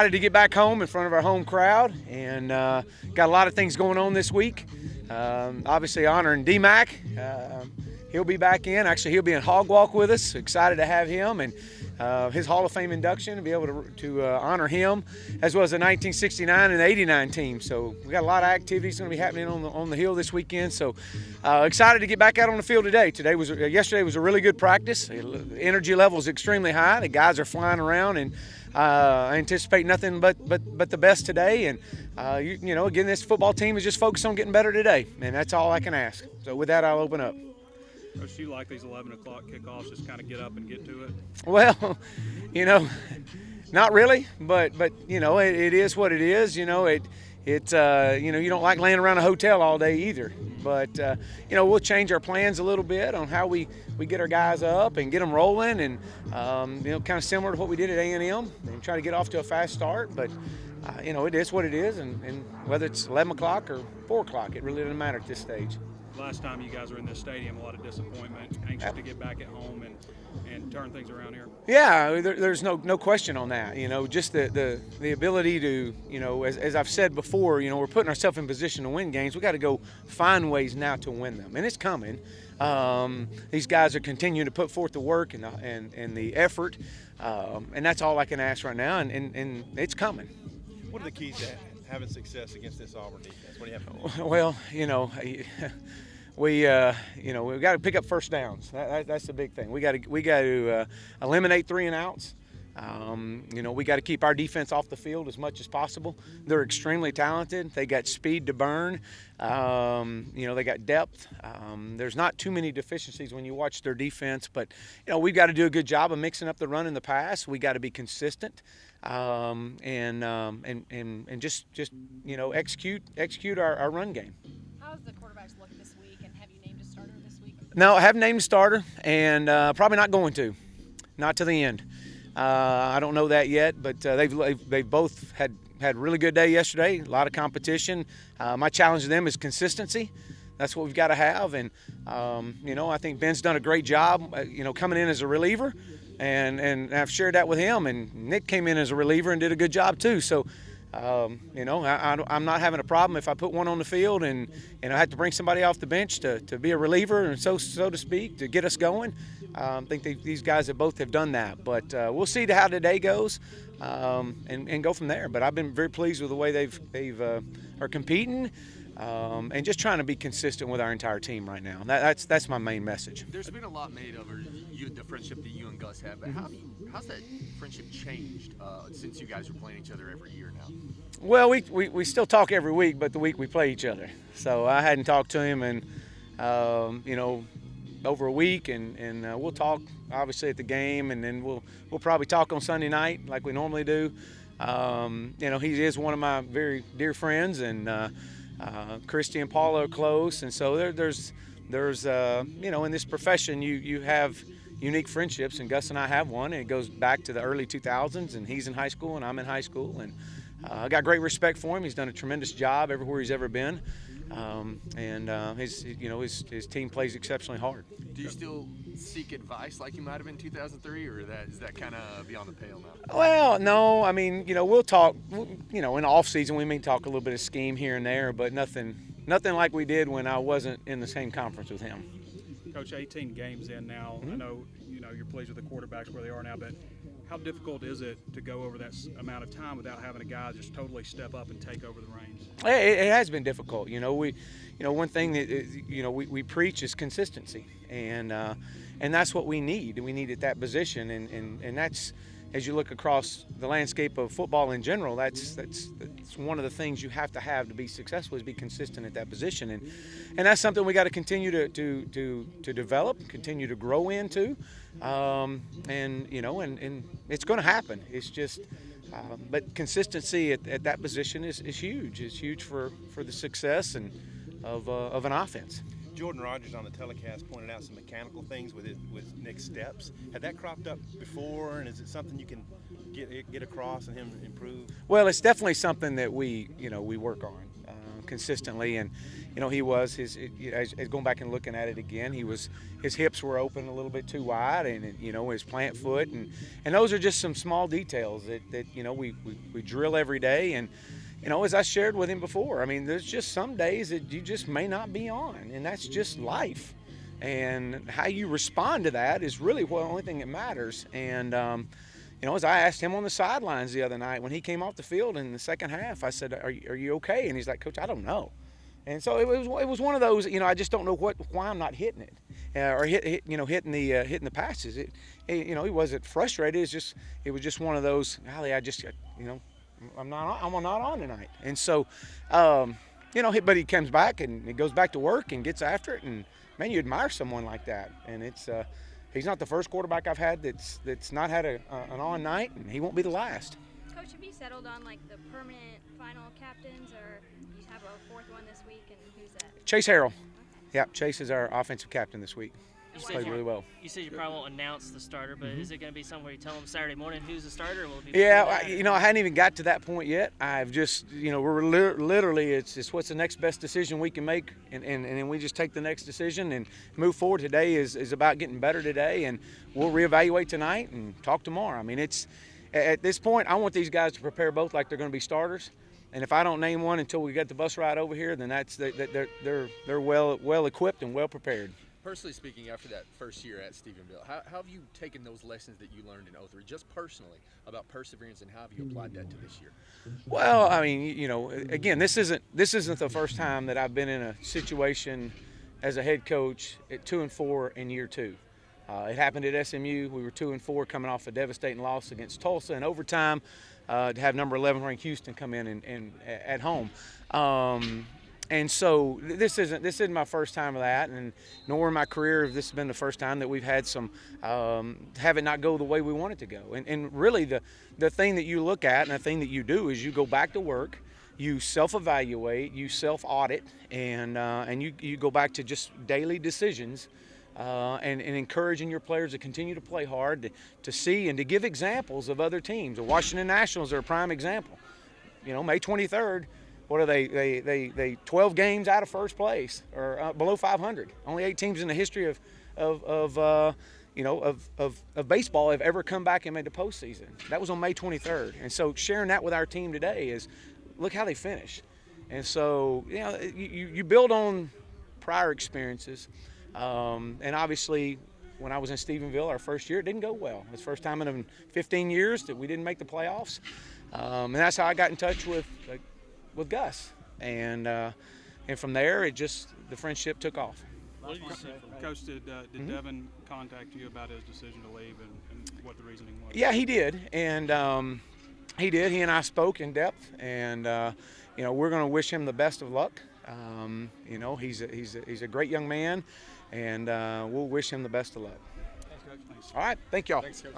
Excited to get back home in front of our home crowd, and got a lot of things going on this week. Obviously honoring D-Mac. He'll be back in. Actually, he'll be in Hog Walk with us. Excited to have him and his Hall of Fame induction, to be able to honor him, as well as the 1969 and 89 team. So we got a lot of activities going to be happening on the hill this weekend. So excited to get back out on the field today. Yesterday was a really good practice. The energy level is extremely high. The guys are flying around, and I anticipate nothing but the best today. And again, this football team is just focused on getting better today, and that's all I can ask. So with that, I'll open up. Coach, do you like these 11 o'clock kickoffs? Just kind of get up and get to it. Well, not really, but it is what it is. You don't like laying around a hotel all day either. But we'll change our plans a little bit on how we get our guys up and get them rolling, and kind of similar to what we did at A&M, and try to get off to a fast start. But it is what it is, and whether it's 11 o'clock or 4 o'clock, it really doesn't matter at this stage. Last time you guys were in this stadium, a lot of disappointment, anxious to get back at home and turn things around here. Yeah, there's no question on that. Just the ability to, as I've said before, we're putting ourselves in position to win games. We got to go find ways now to win them, and it's coming. These guys are continuing to put forth the work and the effort, and that's all I can ask right now, and it's coming. What are the keys to having success against this Auburn defense? What do you have to do? Well, we got to pick up first downs. That's the big thing. We got to eliminate 3 and outs. We got to keep our defense off the field as much as possible. They're extremely talented. They got speed to burn. They got depth. There's not too many deficiencies when you watch their defense, but we've got to do a good job of mixing up the run and the pass. We got to be consistent, and just execute our run game. How's the quarterbacks look this week, and have you named a starter this week? No, I haven't named a starter, and probably not going to, not to the end. I don't know that yet, but they've both had really good day yesterday. A lot of competition. My challenge to them is consistency. That's what we've got to have, and I think Ben's done a great job. Coming in as a reliever, and I've shared that with him. And Nick came in as a reliever and did a good job too. So. I'm not having a problem if I put one on the field and I have to bring somebody off the bench to be a reliever, and so to speak, to get us going. I think these guys have done that, but we'll see how today goes, and go from there. But I've been very pleased with the way they've are competing. And just trying to be consistent with our entire team right now. That's my main message. There's been a lot made over the friendship that you and Gus have, but how's that friendship changed since you guys are playing each other every year now? Well, we still talk every week, but the week we play each other. So I hadn't talked to him in over a week, and we'll talk obviously at the game, and then we'll probably talk on Sunday night like we normally do. He is one of my very dear friends, and Christy and Paula are close, and so there's in this profession you have unique friendships, and Gus and I have one, and it goes back to the early 2000s, and he's in high school and I'm in high school, and I got great respect for him. He's done a tremendous job everywhere he's ever been, and his team plays exceptionally hard. Do you still seek advice like you might have in 2003, or is that kind of beyond the pale now? Well, no. I mean, we'll talk. In the off season, we may talk a little bit of scheme here and there, but nothing like we did when I wasn't in the same conference with him. Coach, 18 games in now. I know you're pleased with the quarterbacks where they are now, but how difficult is it to go over that amount of time without having a guy just totally step up and take over the reins? It has been difficult. One thing that we preach is consistency, and that's what we need. We need at that position, and that's, as you look across the landscape of football in general, that's one of the things you have to be successful, is be consistent at that position, and that's something we got to continue to develop, continue to grow into, and it's going to happen. It's just, but consistency at that position is huge. It's huge for the success of an offense. Jordan Rogers on the telecast pointed out some mechanical things with Nick's steps. Had that cropped up before, and is it something you can get across and him improve? Well, it's definitely something that we work on. consistently. And he was as going back and looking at it again, his hips were open a little bit too wide, and his plant foot, and those are just some small details that we drill every day. And as I shared with him before, I mean, there's just some days that you just may not be on, and that's just life. And how you respond to that is really the only thing that matters. And as I asked him on the sidelines the other night when he came off the field in the second half, I said, "Are you okay?" And he's like, "Coach, I don't know." And so it was one of those. I just don't know why I'm not hitting it, or hitting the passes. He wasn't frustrated. It was just one of those. Golly, I'm not on tonight. And so, but he comes back and he goes back to work and gets after it. And man, you admire someone like that. And he's not the first quarterback I've had that's not had an on night, and he won't be the last. Coach, have you settled on like the permanent final captains, or you have a fourth one this week, and who's that? Chase Harrell. Okay. Yeah, Chase is our offensive captain this week. He's played really well. You said you probably won't announce the starter, but is it going to be somewhere you tell them Saturday morning who's the starter? Or will it be I hadn't even got to that point yet. I've just, we're literally, it's what's the next best decision we can make, and then we just take the next decision and move forward. Today is about getting better today, and we'll reevaluate tonight and talk tomorrow. I mean, it's at this point, I want these guys to prepare both like they're going to be starters. And if I don't name one until we get the bus ride over here, then they're well equipped and well prepared. Personally speaking, after that first year at Stephenville, how have you taken those lessons that you learned in 03, just personally, about perseverance, and how have you applied that to this year? Well, I mean, again, this isn't the first time that I've been in a situation as a head coach at 2-4 in year two. It happened at SMU. We were 2-4 coming off a devastating loss against Tulsa in overtime, to have number 11 ranked Houston come in and at home. And so this isn't my first time of that, and nor in my career this has been the first time that we've had some have it not go the way we want it to go. And really the thing that you look at and the thing that you do is you go back to work, you self-evaluate, you self-audit, and you go back to just daily decisions, and encouraging your players to continue to play hard, to see and to give examples of other teams. The Washington Nationals are a prime example. May 23rd. What are they 12 games out of first place or below 500? Only 8 teams in the history of baseball have ever come back and made the postseason. That was on May 23rd. And so sharing that with our team today is, look how they finish. And so you build on prior experiences, and obviously when I was in Stephenville our first year, it didn't go well. It's the first time in 15 years that we didn't make the playoffs, and that's how I got in touch with Gus, and from there the friendship took off. Coach, did Devin contact you about his decision to leave and what the reasoning was? Yeah, he did, and he did. He and I spoke in depth, and we're going to wish him the best of luck. He's a great young man, and we'll wish him the best of luck. Thanks, Coach. Thanks. All right, thank y'all. Thanks, Coach.